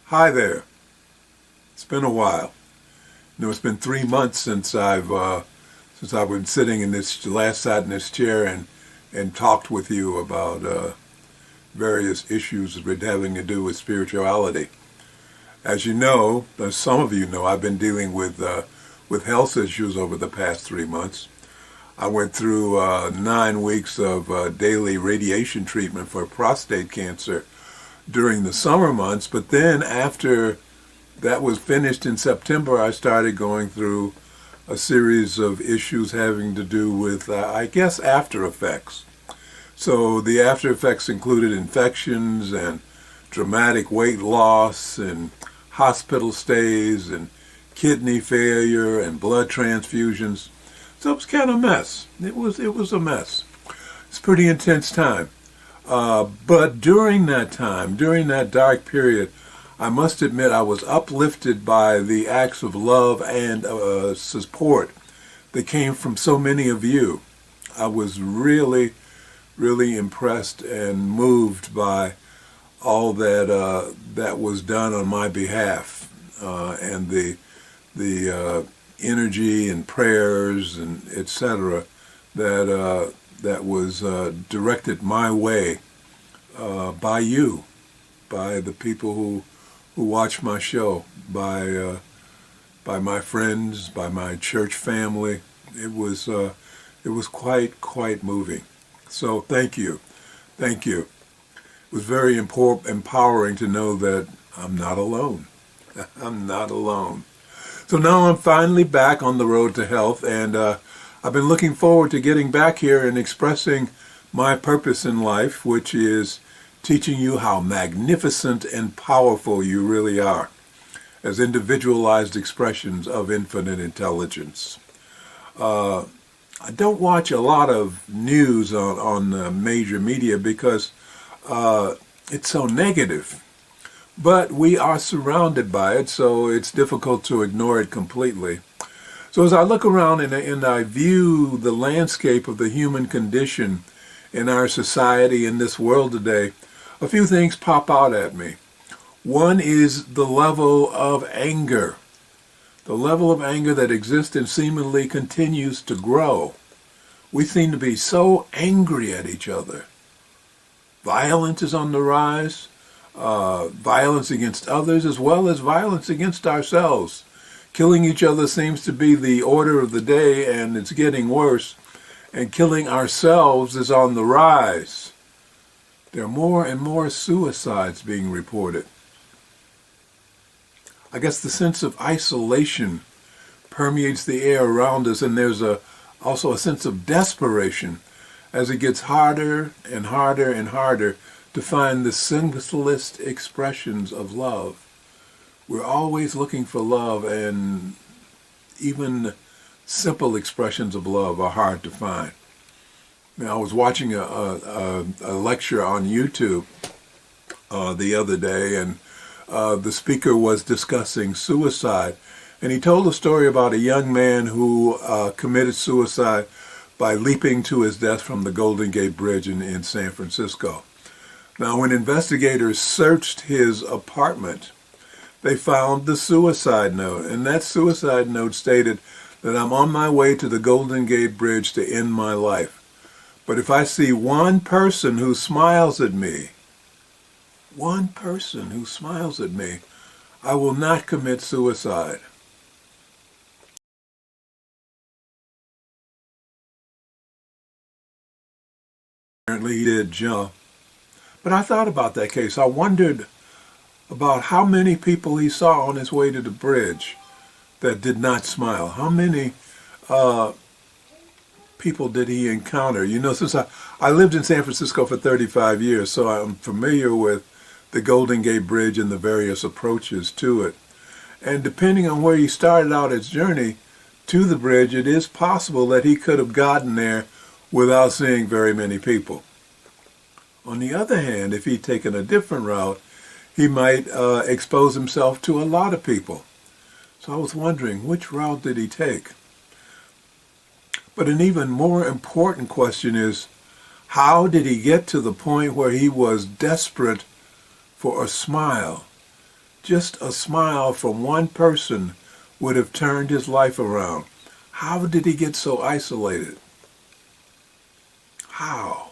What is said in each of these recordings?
Hi there. It's been a while. It's been 3 months since I've been sitting in this last sat in this chair and talked with you about various issues having to do with spirituality. As you know, as some of you know, I've been dealing with health issues over the past 3 months. I went through 9 weeks of daily radiation treatment for prostate cancer during the summer months, but then after that was finished in September, I started going through a series of issues having to do with, after effects. So the after effects included infections and dramatic weight loss and hospital stays and kidney failure and blood transfusions. So it was kind of a mess. It was a mess. It's a pretty intense time. But during that time, during that dark period, I must admit I was uplifted by the acts of love and support that came from so many of you. I was really, really impressed and moved by all that was done on my behalf, and the energy and prayers and etc. that was directed my way by you, by the people who watch my show, by my friends, by my church family. It was quite moving. So thank you. It was very empowering to know that I'm not alone. I'm not alone. So now I'm finally back on the road to health, and I've been looking forward to getting back here and expressing my purpose in life, which is teaching you how magnificent and powerful you really are as individualized expressions of infinite intelligence. I don't watch a lot of news on major media because it's so negative. But we are surrounded by it, so it's difficult to ignore it completely. So as I look around and I view the landscape of the human condition in our society, in this world today, a few things pop out at me. One is the level of anger. The level of anger that exists and seemingly continues to grow. We seem to be so angry at each other. Violence is on the rise. Violence against others as well as violence against ourselves. Killing each other seems to be the order of the day, and it's getting worse. And killing ourselves is on the rise. There are more and more suicides being reported. I guess the sense of isolation permeates the air around us, and there's also a sense of desperation as it gets harder and harder and harder to find the simplest expressions of love. We're always looking for love, and even simple expressions of love are hard to find. Now, I was watching a lecture on YouTube the other day, and the speaker was discussing suicide, and he told a story about a young man who committed suicide by leaping to his death from the Golden Gate Bridge in San Francisco. Now, when investigators searched his apartment, they found the suicide note, and that suicide note stated that I'm on my way to the Golden Gate Bridge to end my life. But if I see one person who smiles at me, I will not commit suicide. Apparently he did jump. But I thought about that case. I wondered about how many people he saw on his way to the bridge that did not smile. How many people did he encounter? Since I lived in San Francisco for 35 years, so I'm familiar with the Golden Gate Bridge and the various approaches to it. And depending on where he started out his journey to the bridge, it is possible that he could have gotten there without seeing very many people. On the other hand, if he'd taken a different route, he might expose himself to a lot of people. So I was wondering, which route did he take? But an even more important question is, how did he get to the point where he was desperate for a smile, just a smile from one person would have turned his life around. How did he get so isolated? How?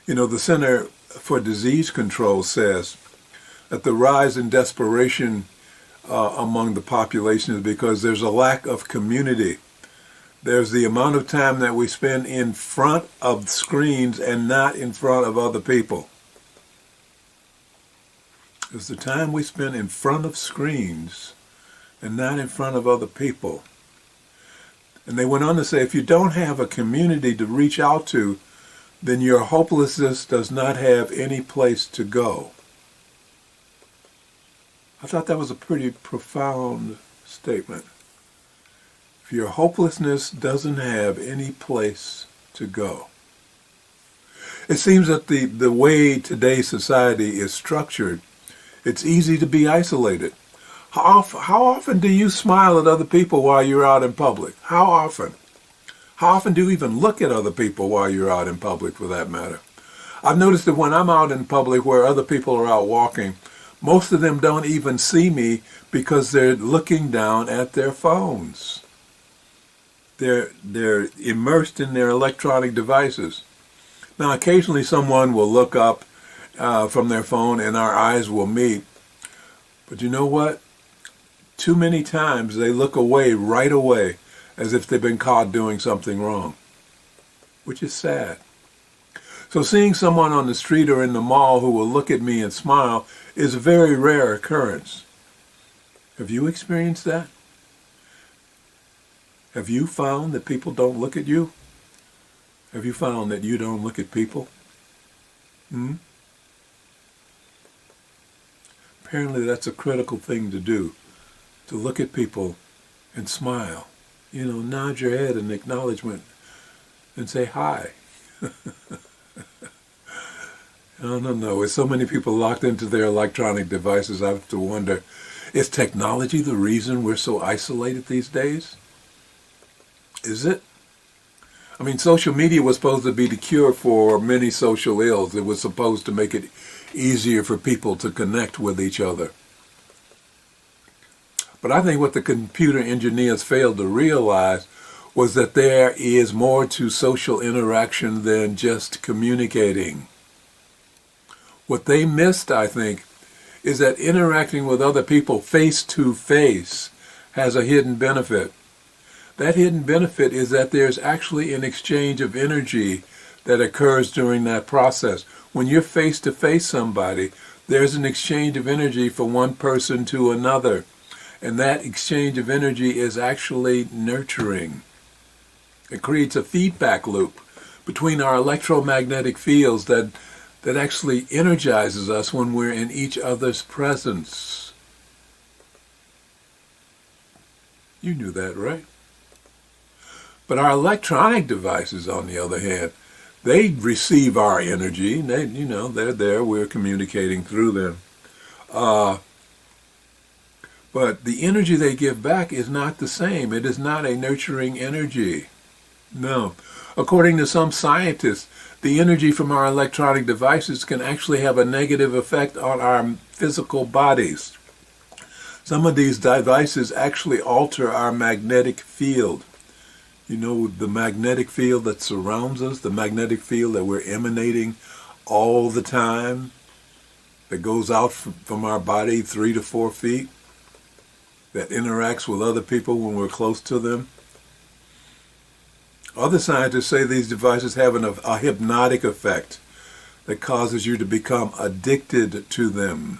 You know, the Center for Disease Control says that the rise in desperation among the population is because there's a lack of community. There's the amount of time that we spend in front of screens and not in front of other people. There's the time we spend in front of screens and not in front of other people. And they went on to say, if you don't have a community to reach out to, then your hopelessness does not have any place to go. I thought that was a pretty profound statement. If your hopelessness doesn't have any place to go. It seems that the way today's society is structured, it's easy to be isolated. How often do you smile at other people while you're out in public? How often? How often do you even look at other people while you're out in public, for that matter? I've noticed that when I'm out in public where other people are out walking, most of them don't even see me because they're looking down at their phones. They're immersed in their electronic devices. Now, occasionally someone will look up from their phone and our eyes will meet. But you know what? Too many times they look away right away as if they've been caught doing something wrong, which is sad. So seeing someone on the street or in the mall who will look at me and smile is a very rare occurrence. Have you experienced that? Have you found that people don't look at you? Have you found that you don't look at people? Apparently that's a critical thing to do, to look at people and smile. You know, nod your head in acknowledgement and say hi. No. With so many people locked into their electronic devices, I have to wonder, is technology the reason we're so isolated these days? Is it? I mean, social media was supposed to be the cure for many social ills. It was supposed to make it easier for people to connect with each other. But I think what the computer engineers failed to realize was that there is more to social interaction than just communicating. What they missed, I think, is that interacting with other people face to face has a hidden benefit. That hidden benefit is that there's actually an exchange of energy that occurs during that process. When you're face to face somebody, there's an exchange of energy from one person to another. And that exchange of energy is actually nurturing. It creates a feedback loop between our electromagnetic fields that actually energizes us when we're in each other's presence. You knew that, right? But our electronic devices, on the other hand, they receive our energy. They're there. We're communicating through them. But the energy they give back is not the same. It is not a nurturing energy. No. According to some scientists, the energy from our electronic devices can actually have a negative effect on our physical bodies. Some of these devices actually alter our magnetic field. You know, the magnetic field that surrounds us, the magnetic field that we're emanating all the time, that goes out from our body 3 to 4 feet, that interacts with other people when we're close to them. Other scientists say these devices have a hypnotic effect that causes you to become addicted to them.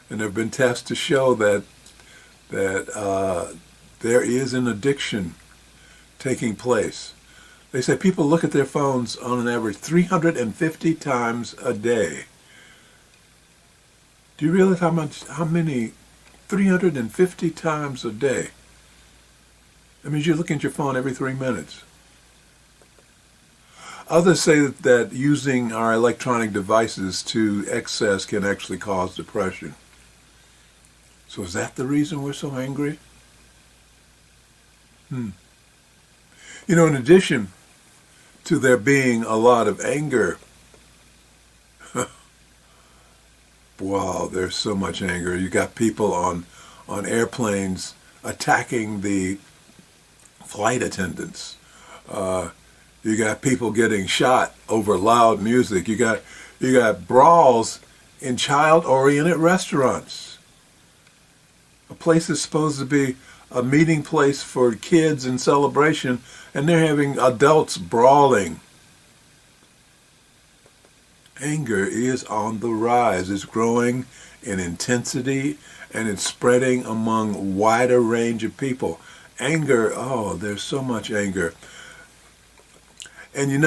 And there have been tests to show that there is an addiction taking place. They say people look at their phones on an average 350 times a day. Do you realize how many 350 times a day? That means you're looking at your phone every 3 minutes. Others say that using our electronic devices to excess can actually cause depression. So is that the reason we're so angry? You know, in addition to there being a lot of anger, Wow, there's so much anger. You got people on airplanes attacking the flight attendants. Uh, you got people getting shot over loud music. You got brawls in child-oriented restaurants. A place that's supposed to be a meeting place for kids and celebration, and they're having adults brawling. Anger is on the rise. It's growing in intensity and it's spreading among a wider range of people. Anger, oh, there's so much anger. And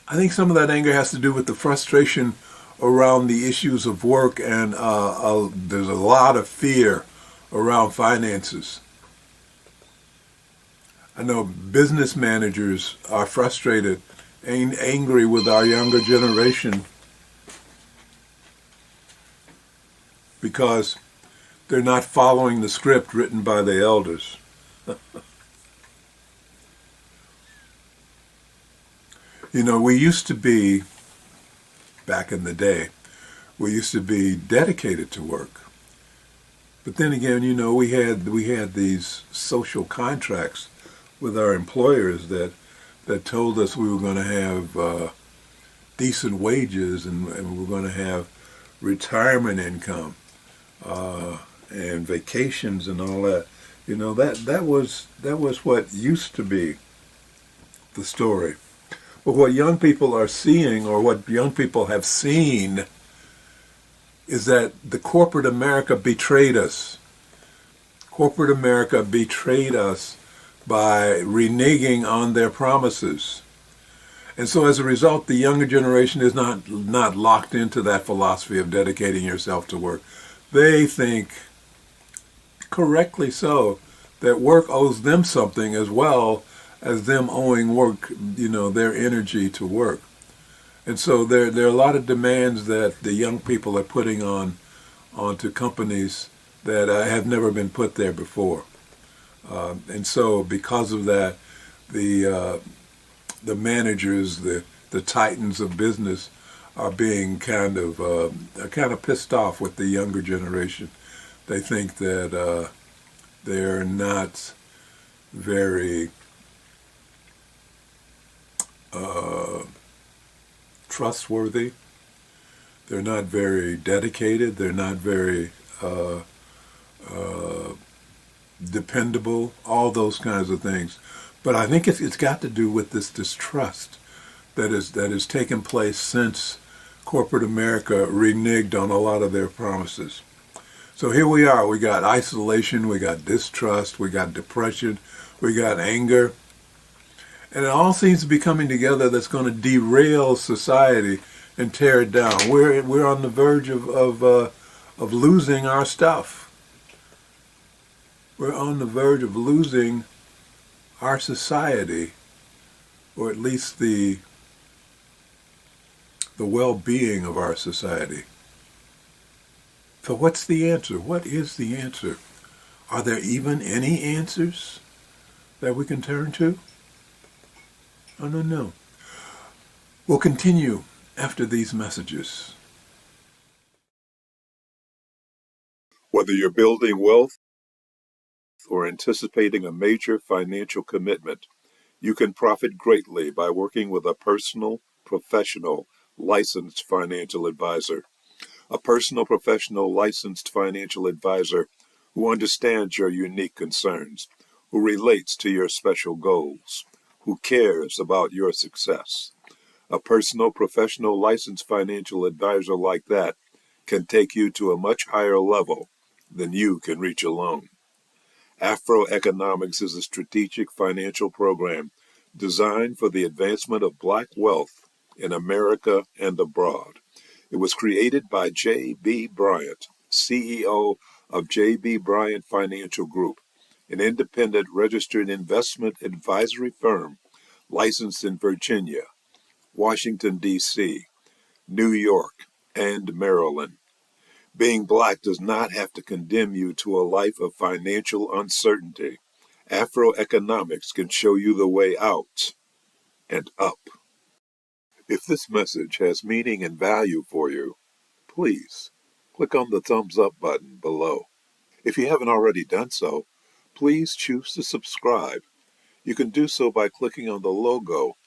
I think some of that anger has to do with the frustration around the issues of work, and there's a lot of fear around finances. I know business managers are frustrated and angry with our younger generation because they're not following the script written by the elders. We used to be, back in the day, we used to be dedicated to work. But then again, we had these social contracts with our employers that told us we were going to have decent wages, and we were going to have retirement income and vacations and all that. That was what used to be the story. But what young people are seeing, or what young people have seen, is that the corporate America betrayed us. Corporate America betrayed us by reneging on their promises. And so as a result, the younger generation is not locked into that philosophy of dedicating yourself to work. They think, correctly so, that work owes them something as well as them owing work, their energy to work. And so there are a lot of demands that the young people are putting onto companies that have never been put there before. And so because of that, the managers, the titans of business, are being kind of pissed off with the younger generation. They think that they're not very trustworthy. They're not very dedicated. They're not very dependable. All those kinds of things. But I think it's got to do with this distrust that has taken place since corporate America reneged on a lot of their promises. So here we are. We got isolation. We got distrust. We got depression. We got anger. And it all seems to be coming together that's going to derail society and tear it down. We're on the verge of losing our stuff. We're on the verge of losing our society, or at least the well-being of our society. So what's the answer? What is the answer? Are there even any answers that we can turn to? I don't know. We'll continue after these messages. Whether you're building wealth or anticipating a major financial commitment, you can profit greatly by working with a personal, professional, licensed financial advisor. A personal, professional, licensed financial advisor who understands your unique concerns, who relates to your special goals, who cares about your success. A personal, professional, licensed financial advisor like that can take you to a much higher level than you can reach alone. Afroeconomics is a strategic financial program designed for the advancement of Black wealth in America and abroad. It was created by J.B. Bryant, CEO of J.B. Bryant Financial Group, an independent registered investment advisory firm licensed in Virginia, Washington, D.C., New York, and Maryland. Being Black does not have to condemn you to a life of financial uncertainty. Afroeconomics can show you the way out and up. If this message has meaning and value for you, please click on the thumbs up button below. If you haven't already done so, please choose to subscribe. You can do so by clicking on the logo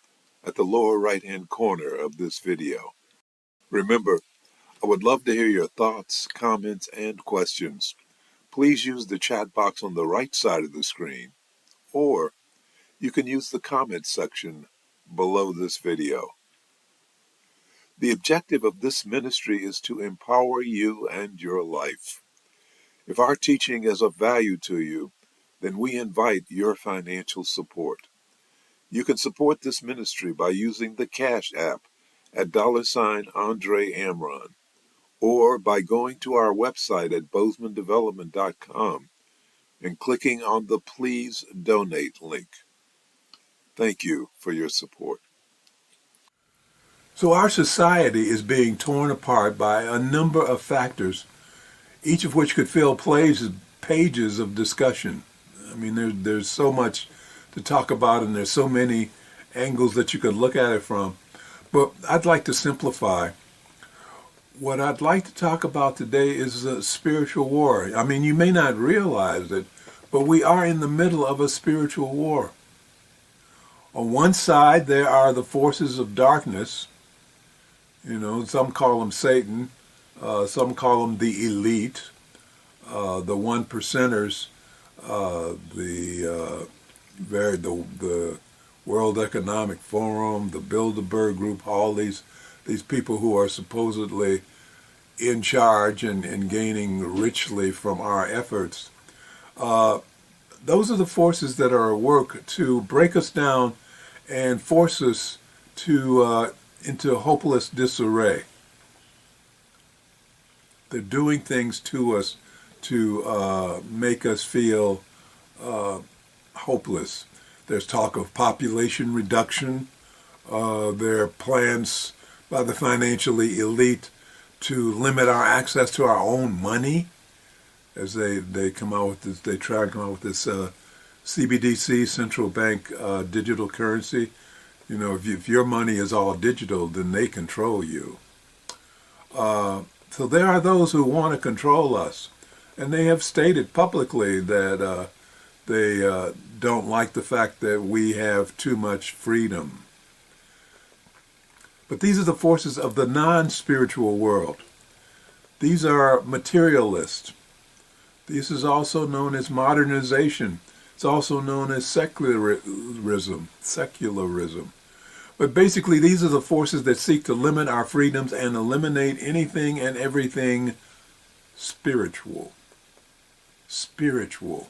at the lower right-hand corner of this video. Remember, I would love to hear your thoughts, comments, and questions. Please use the chat box on the right side of the screen, or you can use the comments section below this video. The objective of this ministry is to empower you and your life. If our teaching is of value to you, then we invite your financial support. You can support this ministry by using the Cash App at $Andre Amron, or by going to our website at bozemandevelopment.com and clicking on the Please Donate link. Thank you for your support. So our society is being torn apart by a number of factors, each of which could fill pages of discussion. I mean, there's so much to talk about, and there's so many angles that you could look at it from. But I'd like to simplify. What I'd like to talk about today is a spiritual war. I mean, you may not realize it, but we are in the middle of a spiritual war. On one side, there are the forces of darkness. You know, some call them Satan, some call them the elite, the one percenters, the World Economic Forum, the Bilderberg Group, all these people who are supposedly in charge and gaining richly from our efforts. Those are the forces that are at work to break us down and force us to into hopeless disarray. They're doing things to us to make us feel hopeless. There's talk of population reduction. There are plans by the financially elite to limit our access to our own money, as they come out with this. They try to come out with this CBDC, central bank digital currency. You know, if your money is all digital, then they control you. So there are those who want to control us, and they have stated publicly that they don't like the fact that we have too much freedom. But these are the forces of the non-spiritual world. These are materialists. This is also known as modernization. It's also known as secularism. But basically, these are the forces that seek to limit our freedoms and eliminate anything and everything spiritual. Spiritual.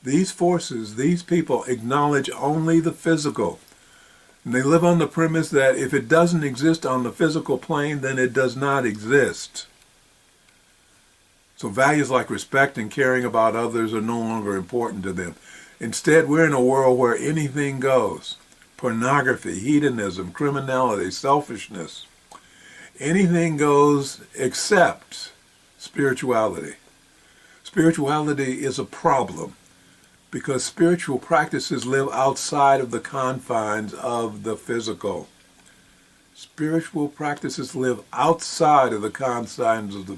These forces, these people acknowledge only the physical. And they live on the premise that if it doesn't exist on the physical plane, then it does not exist. So values like respect and caring about others are no longer important to them. Instead, we're in a world where anything goes. Pornography, hedonism, criminality, selfishness. Anything goes except spirituality. Spirituality is a problem because spiritual practices live outside of the confines of the physical. Spiritual practices live outside of the confines of the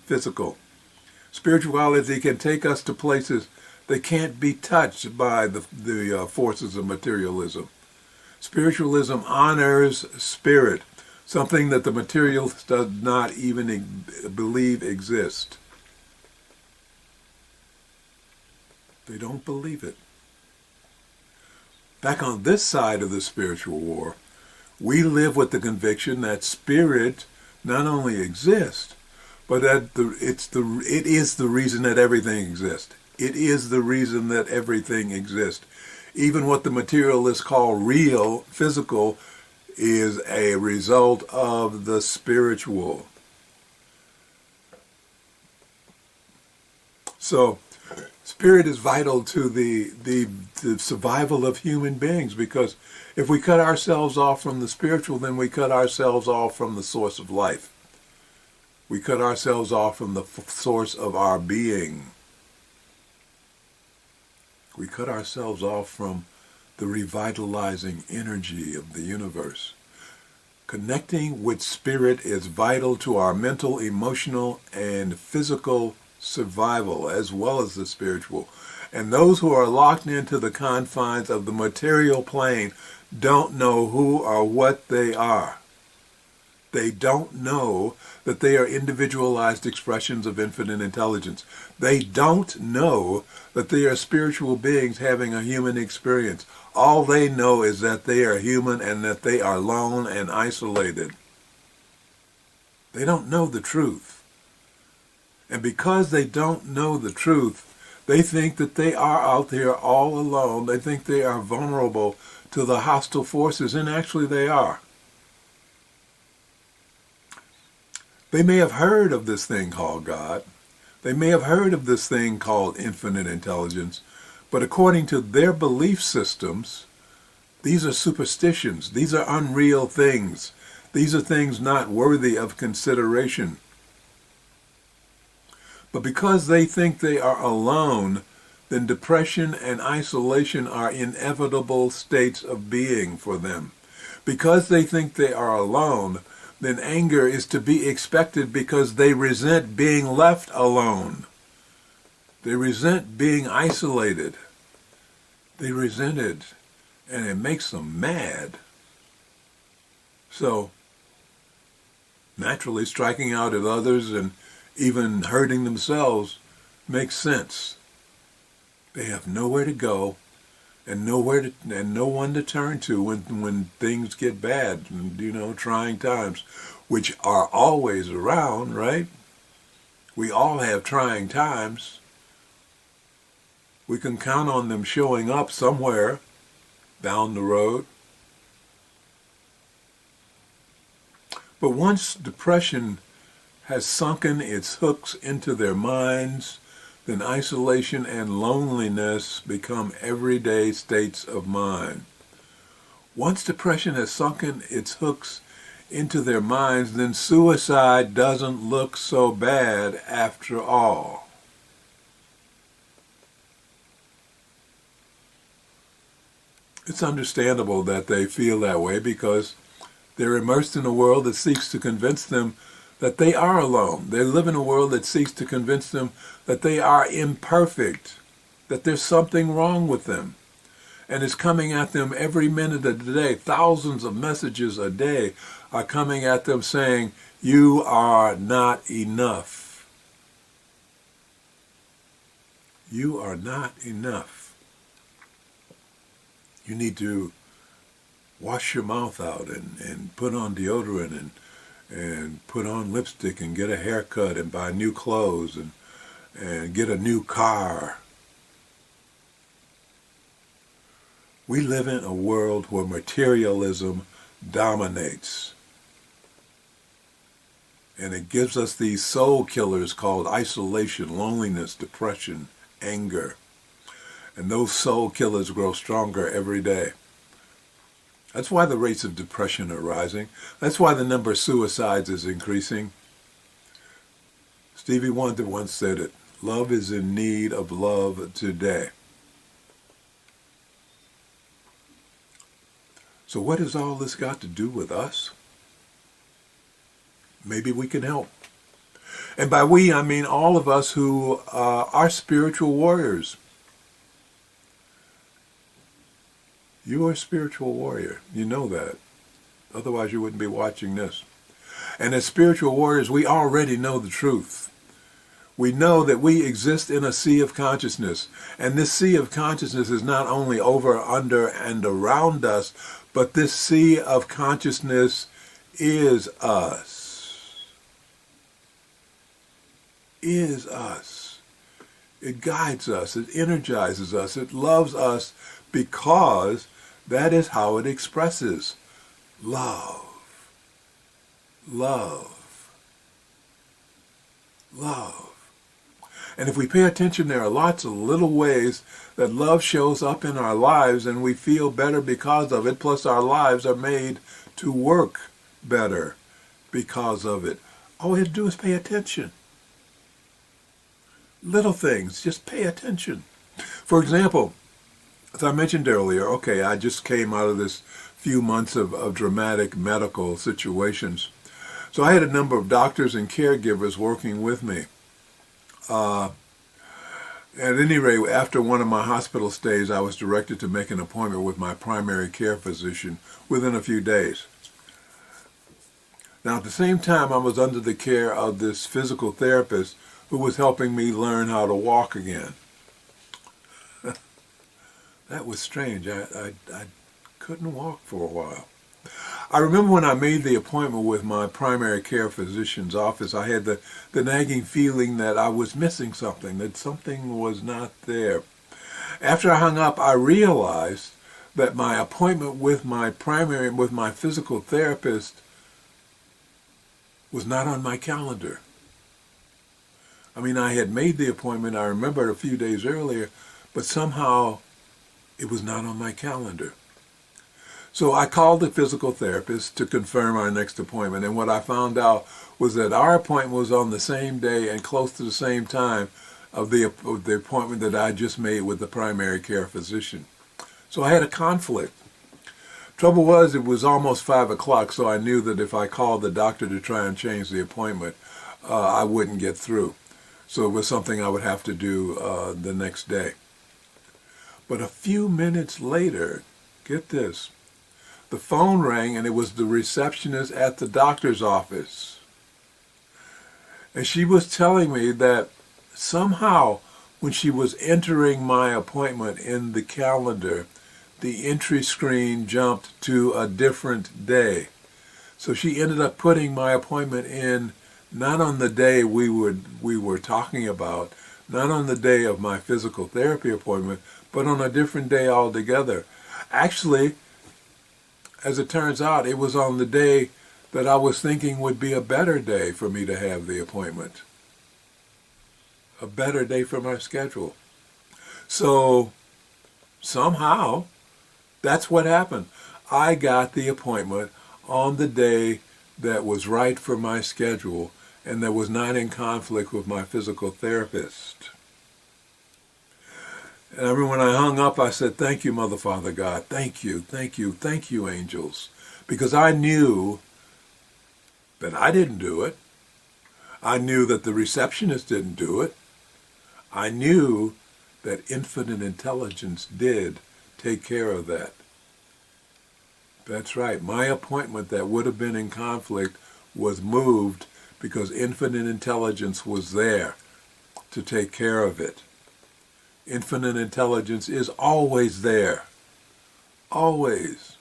physical. Spirituality can take us to places that can't be touched by the forces of materialism. Spiritualism honors spirit, something that the materialist does not even believe exists. They don't believe it. Back on this side of the spiritual war, we live with the conviction that spirit not only exists, but that it is the reason that everything exists. It is the reason that everything exists. Even what the materialists call real, physical, is a result of the spiritual. So, spirit is vital to the survival of human beings, because if we cut ourselves off from the spiritual, then we cut ourselves off from the source of life. We cut ourselves off from the source of our being. We cut ourselves off from the revitalizing energy of the universe. Connecting with spirit is vital to our mental, emotional, and physical survival, as well as the spiritual. And those who are locked into the confines of the material plane don't know who or what they are. They don't know that they are individualized expressions of infinite intelligence. They don't know that they are spiritual beings having a human experience. All they know is that they are human and that they are lone and isolated. They don't know the truth. And because they don't know the truth, they think that they are out there all alone. They think they are vulnerable to the hostile forces, and actually they are. They may have heard of this thing called God. They may have heard of this thing called infinite intelligence, but according to their belief systems, these are superstitions. These are unreal things. These are things not worthy of consideration. But because they think they are alone, then depression and isolation are inevitable states of being for them. Because they think they are alone, then anger is to be expected because they resent being left alone. They resent being isolated. They resent it, and it makes them mad. So, naturally, striking out at others and even hurting themselves makes sense. They have nowhere to go and no one to turn to when things get bad, and, trying times, which are always around, right? We all have trying times. We can count on them showing up somewhere down the road. But once depression has sunken its hooks into their minds, then isolation and loneliness become everyday states of mind. Once depression has sunken its hooks into their minds, then suicide doesn't look so bad after all. It's understandable that they feel that way because they're immersed in a world that seeks to convince them that they are alone. They live in a world that seeks to convince them that they are imperfect, that there's something wrong with them. And it's coming at them every minute of the day. Thousands of messages a day are coming at them saying, you are not enough. You are not enough. You need to wash your mouth out and put on deodorant and put on lipstick and get a haircut and buy new clothes and get a new car. We live in a world where materialism dominates. And it gives us these soul killers called isolation, loneliness, depression, anger. And those soul killers grow stronger every day. That's why the rates of depression are rising. That's why the number of suicides is increasing. Stevie Wonder once said it, love is in need of love today. So what has all this got to do with us? Maybe we can help. And by we, I mean all of us who are spiritual warriors. You are a spiritual warrior. You know that. Otherwise you wouldn't be watching this. And as spiritual warriors, we already know the truth. We know that we exist in a sea of consciousness. And this sea of consciousness is not only over, under, and around us, but this sea of consciousness is us. Is us. It guides us. It energizes us. It loves us because that is how it expresses love. Love. Love. And if we pay attention, there are lots of little ways that love shows up in our lives and we feel better because of it. Plus our lives are made to work better because of it. All we have to do is pay attention. Little things, just pay attention. For example, as I mentioned earlier, I just came out of this few months of dramatic medical situations. So I had a number of doctors and caregivers working with me. At any rate, after one of my hospital stays, I was directed to make an appointment with my primary care physician within a few days. Now, at the same time, I was under the care of this physical therapist who was helping me learn how to walk again. That was strange. I couldn't walk for a while. I remember when I made the appointment with my primary care physician's office, I had the nagging feeling that I was missing something, that something was not there. After I hung up, I realized that my appointment with my physical therapist was not on my calendar. I mean, I had made the appointment, I remember it a few days earlier, but somehow it was not on my calendar. So I called the physical therapist to confirm our next appointment, and what I found out was that our appointment was on the same day and close to the same time of the appointment that I just made with the primary care physician. So I had a conflict. Trouble was, it was almost 5 o'clock, so I knew that if I called the doctor to try and change the appointment, I wouldn't get through. So it was something I would have to do the next day. But a few minutes later, get this, the phone rang and it was the receptionist at the doctor's office. And she was telling me that somehow when she was entering my appointment in the calendar, the entry screen jumped to a different day. So she ended up putting my appointment in not on the day we were talking about, not on the day of my physical therapy appointment, but on a different day altogether. Actually, as it turns out, it was on the day that I was thinking would be a better day for me to have the appointment. A better day for my schedule. So somehow, that's what happened. I got the appointment on the day that was right for my schedule and that was not in conflict with my physical therapist. And I remember when I hung up, I said, "Thank you, Mother, Father, God. Thank you, thank you, thank you, angels." Because I knew that I didn't do it. I knew that the receptionist didn't do it. I knew that infinite intelligence did take care of that. That's right. My appointment that would have been in conflict was moved because infinite intelligence was there to take care of it. Infinite intelligence is always there. Always.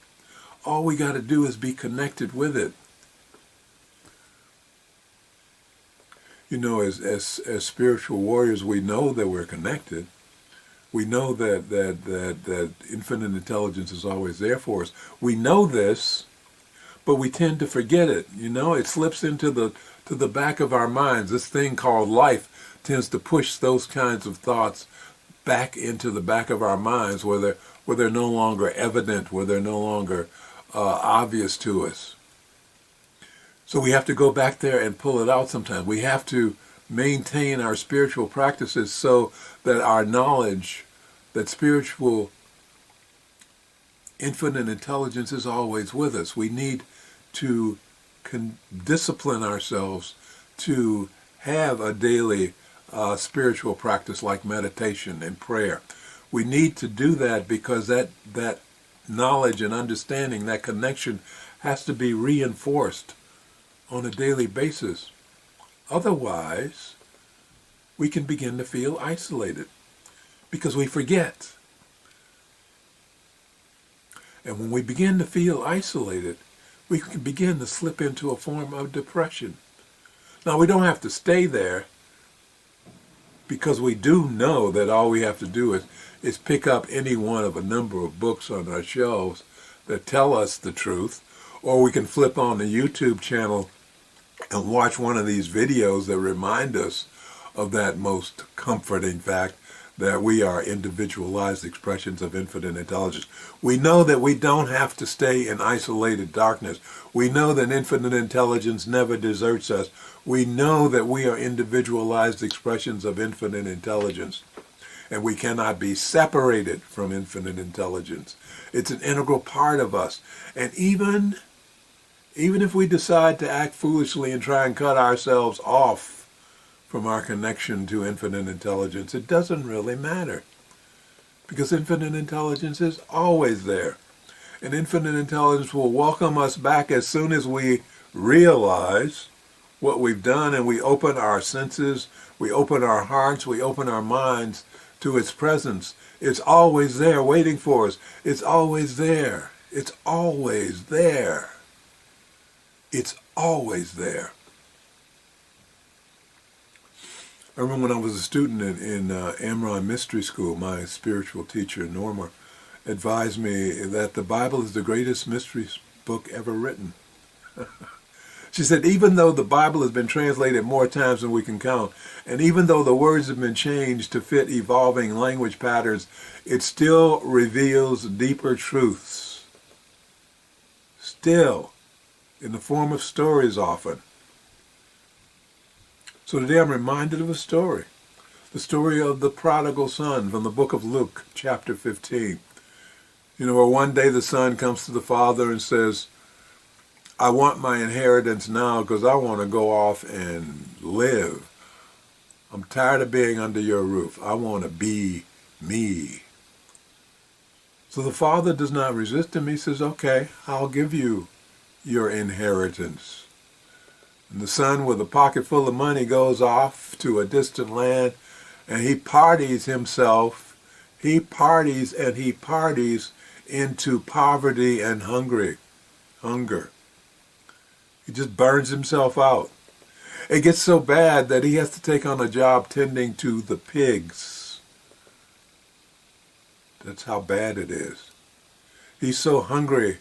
All we got to do is be connected with it. You know, as spiritual warriors, we know that we're connected. We know that infinite intelligence is always there for us. We know this, but we tend to forget it. You know, it slips into the back of our minds. This thing called life tends to push those kinds of thoughts back into the back of our minds where they're no longer evident, where they're no longer obvious to us. So we have to go back there and pull it out sometimes. We have to maintain our spiritual practices so that our knowledge, that spiritual infinite intelligence is always with us. We need to discipline ourselves to have a daily spiritual practice like meditation and prayer. We need to do that because that knowledge and understanding, that connection has to be reinforced on a daily basis. Otherwise, we can begin to feel isolated because we forget. And when we begin to feel isolated, we can begin to slip into a form of depression. Now, we don't have to stay there because we do know that all we have to do is pick up any one of a number of books on our shelves that tell us the truth, or we can flip on the YouTube channel and watch one of these videos that remind us of that most comforting fact that we are individualized expressions of infinite intelligence. We know that we don't have to stay in isolated darkness. We know that infinite intelligence never deserts us. We know that we are individualized expressions of infinite intelligence. and we cannot be separated from infinite intelligence. It's an integral part of us. And even if we decide to act foolishly and try and cut ourselves off from our connection to infinite intelligence, it doesn't really matter, because infinite intelligence is always there. And infinite intelligence will welcome us back as soon as we realize what we've done and we open our senses, we open our hearts, we open our minds to its presence. It's always there waiting for us. It's always there. It's always there. It's always there. I remember when I was a student in Amron Mystery School, my spiritual teacher, Norma, advised me that the Bible is the greatest mystery book ever written. She said, even though the Bible has been translated more times than we can count, and even though the words have been changed to fit evolving language patterns, it still reveals deeper truths. Still, in the form of stories often. So today I'm reminded of a story. The story of the prodigal son from the book of Luke, chapter 15. You know, where one day the son comes to the father and says, I want my inheritance now because I want to go off and live. I'm tired of being under your roof. I want to be me. So the father does not resist him. He says, okay, I'll give you your inheritance. And the son, with a pocket full of money, goes off to a distant land, and he parties himself. He parties and he parties into poverty and hunger. He just burns himself out. It gets so bad that he has to take on a job tending to the pigs. That's how bad it is. He's so hungry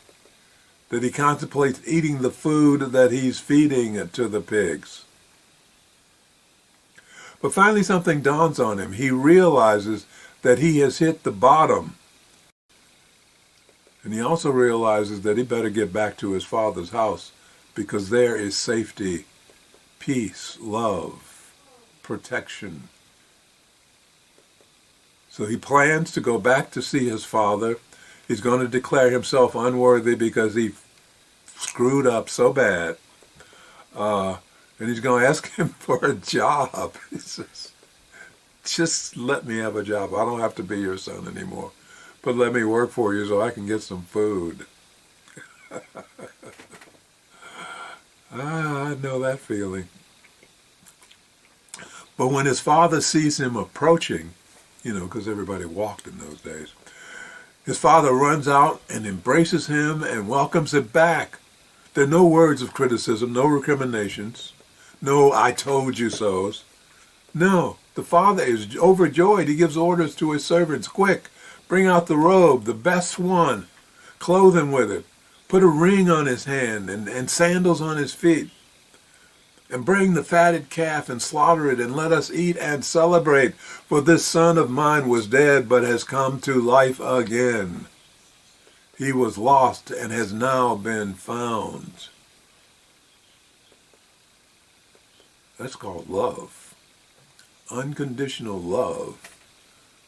that he contemplates eating the food that he's feeding to the pigs. But finally something dawns on him. He realizes that he has hit the bottom. And he also realizes that he better get back to his father's house, because there is safety, peace, love, protection. So he plans to go back to see his father. He's going to declare himself unworthy because he screwed up so bad. And he's going to ask him for a job. He says, just let me have a job. I don't have to be your son anymore. But let me work for you so I can get some food. I know that feeling. But when his father sees him approaching, because everybody walked in those days, his father runs out and embraces him and welcomes him back. There are no words of criticism, no recriminations, no I told you so's. No, the father is overjoyed. He gives orders to his servants, quick, bring out the robe, the best one, clothe him with it. Put a ring on his hand and sandals on his feet. And bring the fatted calf and slaughter it, and let us eat and celebrate. For this son of mine was dead, but has come to life again. He was lost and has now been found. That's called love. Unconditional love.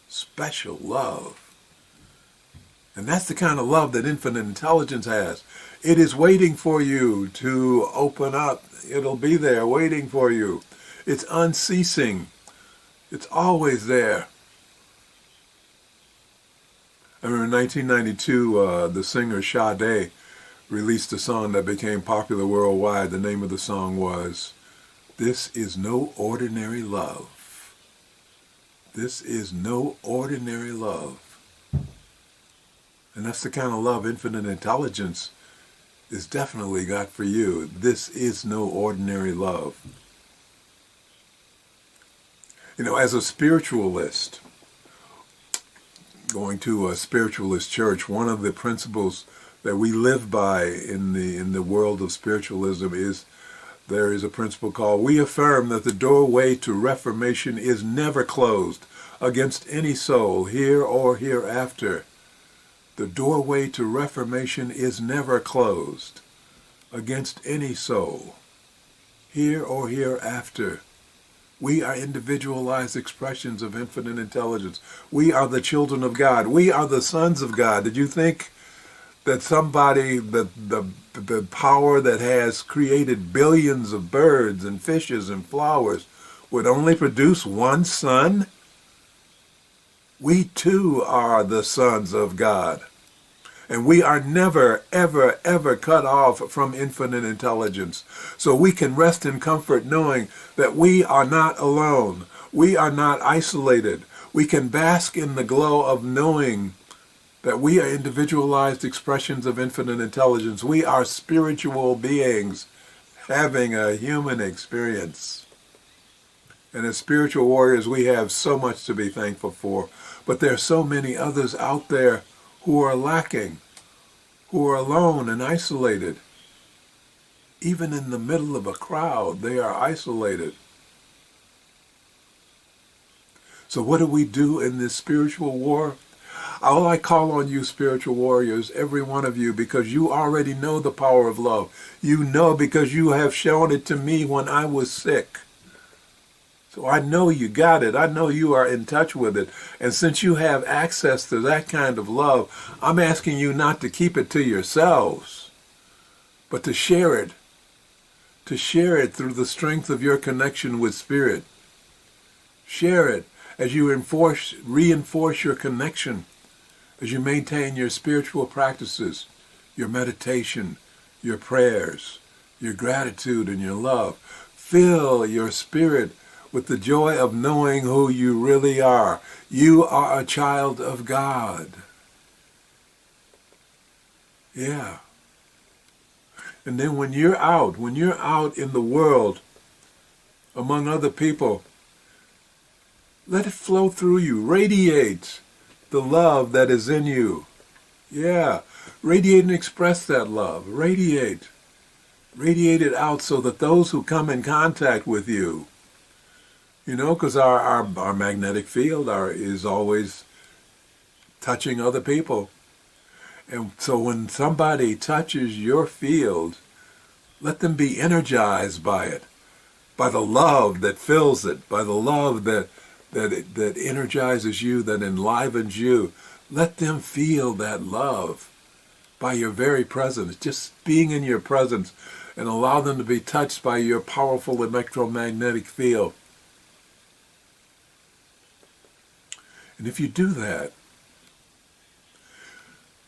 Special love. And that's the kind of love that infinite intelligence has. It is waiting for you to open up. It'll be there waiting for you. It's unceasing. It's always there. I remember in 1992, the singer Sade released a song that became popular worldwide. The name of the song was, This Is No Ordinary Love. This is no ordinary love. And that's the kind of love infinite intelligence is definitely got for you. This is no ordinary love. As a spiritualist, going to a spiritualist church, one of the principles that we live by in the world of spiritualism is there is a principle called, we affirm that the doorway to reformation is never closed against any soul, here or hereafter. The doorway to reformation is never closed against any soul, here or hereafter. We are individualized expressions of infinite intelligence. We are the children of God. We are the sons of God. Did you think that somebody, the power that has created billions of birds and fishes and flowers would only produce one son? We too are the sons of God. And we are never, ever, ever cut off from infinite intelligence. So we can rest in comfort knowing that we are not alone. We are not isolated. We can bask in the glow of knowing that we are individualized expressions of infinite intelligence. We are spiritual beings having a human experience. And as spiritual warriors, we have so much to be thankful for. But there are so many others out there who are lacking, who are alone and isolated. Even in the middle of a crowd, they are isolated. So what do we do in this spiritual war? All I call on you, spiritual warriors, every one of you, because you already know the power of love. You know because you have shown it to me when I was sick. So I know you got it. I know you are in touch with it. And since you have access to that kind of love, I'm asking you not to keep it to yourselves, but to share it. To share it through the strength of your connection with Spirit. Share it as you reinforce your connection, as you maintain your spiritual practices, your meditation, your prayers, your gratitude, and your love. Fill your spirit with the joy of knowing who you really are. You are a child of God. Yeah. And then when you're out in the world, among other people, let it flow through you. Radiate the love that is in you. Yeah. Radiate and express that love. Radiate. Radiate it out so that those who come in contact with you, because our magnetic field is always touching other people. And so when somebody touches your field, let them be energized by it, by the love that fills it, by the love that energizes you, that enlivens you. Let them feel that love by your very presence, just being in your presence, and allow them to be touched by your powerful electromagnetic field. And if you do that,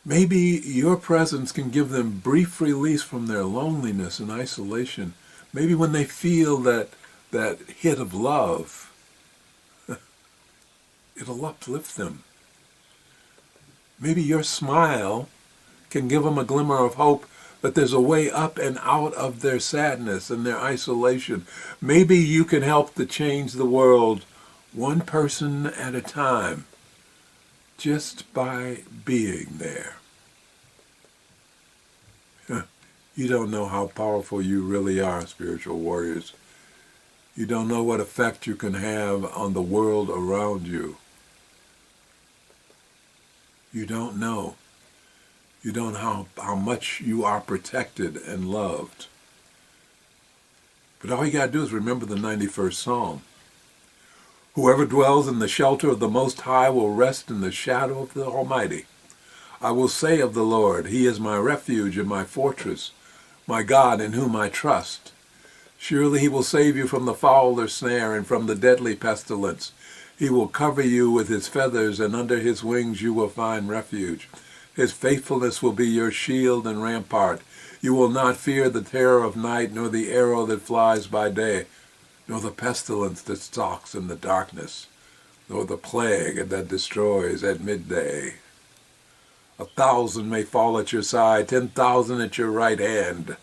maybe your presence can give them brief release from their loneliness and isolation. Maybe when they feel that hit of love, it'll uplift them. Maybe your smile can give them a glimmer of hope that there's a way up and out of their sadness and their isolation. Maybe you can help to change the world one person at a time, just by being there. You don't know how powerful you really are, spiritual warriors. You don't know what effect you can have on the world around you. You don't know. You don't know how much you are protected and loved. But all you got to do is remember the 91st Psalm. Whoever dwells in the shelter of the Most High will rest in the shadow of the Almighty. I will say of the Lord, He is my refuge and my fortress, my God in whom I trust. Surely He will save you from the fowler's snare and from the deadly pestilence. He will cover you with His feathers, and under His wings you will find refuge. His faithfulness will be your shield and rampart. You will not fear the terror of night, nor the arrow that flies by day, nor the pestilence that stalks in the darkness, nor the plague that destroys at midday. 1,000 may fall at your side, 10,000 at your right hand,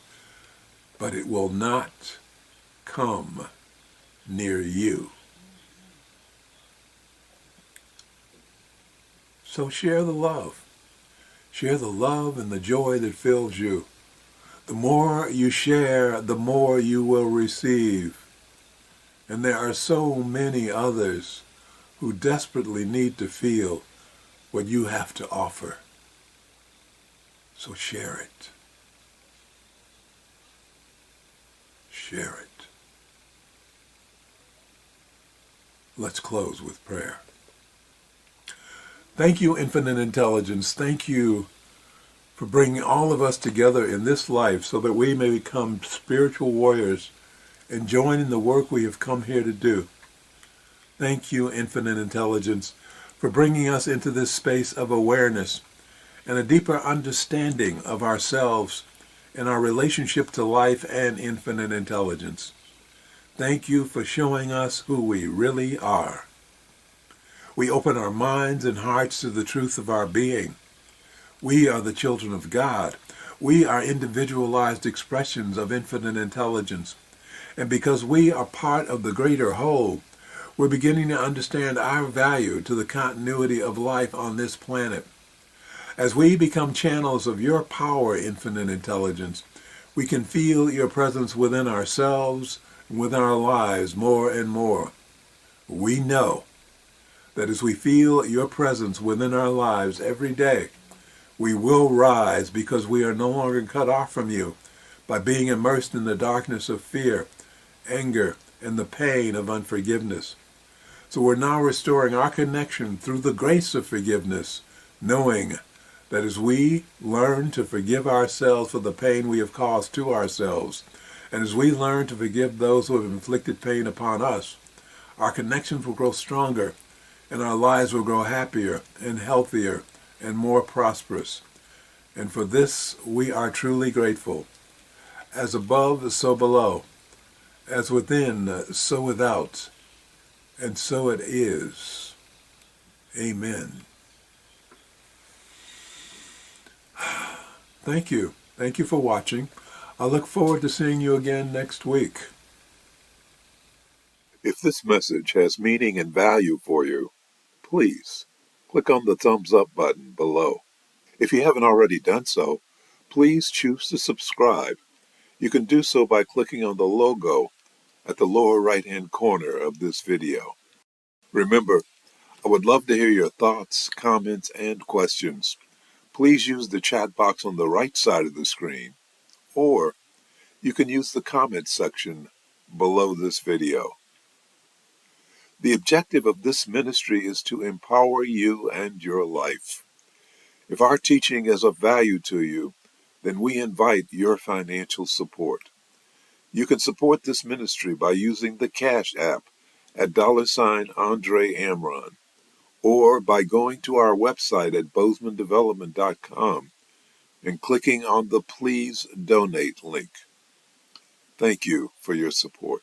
but it will not come near you. So share the love. Share the love and the joy that fills you. The more you share, the more you will receive. And there are so many others who desperately need to feel what you have to offer. So share it. Share it. Let's close with prayer. Thank you, Infinite Intelligence. Thank you for bringing all of us together in this life so that we may become spiritual warriors and join in the work we have come here to do. Thank you, Infinite Intelligence, for bringing us into this space of awareness and a deeper understanding of ourselves and our relationship to life and infinite intelligence. Thank you for showing us who we really are. We open our minds and hearts to the truth of our being. We are the children of God. We are individualized expressions of infinite intelligence. And because we are part of the greater whole, we're beginning to understand our value to the continuity of life on this planet. As we become channels of your power, infinite intelligence, we can feel your presence within ourselves and within our lives more and more. We know that as we feel your presence within our lives every day, we will rise because we are no longer cut off from you by being immersed in the darkness of fear, anger, and the pain of unforgiveness. So we're now restoring our connection through the grace of forgiveness, knowing that as we learn to forgive ourselves for the pain we have caused to ourselves, and as we learn to forgive those who have inflicted pain upon us, our connections will grow stronger, and our lives will grow happier and healthier and more prosperous. And for this, we are truly grateful. As above, so below. As within, so without. And so it is. Amen. Thank you. Thank you for watching. I look forward to seeing you again next week. If this message has meaning and value for you, please click on the thumbs up button below. If you haven't already done so, please choose to subscribe. You can do so by clicking on the logo at the lower right-hand corner of this video. Remember, I would love to hear your thoughts, comments, and questions. Please use the chat box on the right side of the screen, or you can use the comments section below this video. The objective of this ministry is to empower you and your life. If our teaching is of value to you, then we invite your financial support. You can support this ministry by using the Cash App at $Andre Amron, or by going to our website at bozemandevelopment.com and clicking on the Please Donate link. Thank you for your support.